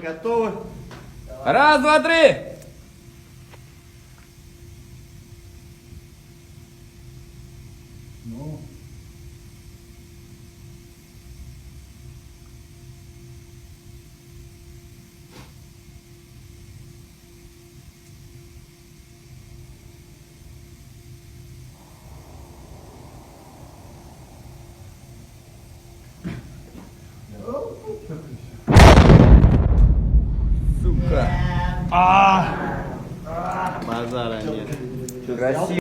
Готовы? Раз, два, три! Ну. Сука! Базара нет. Красиво.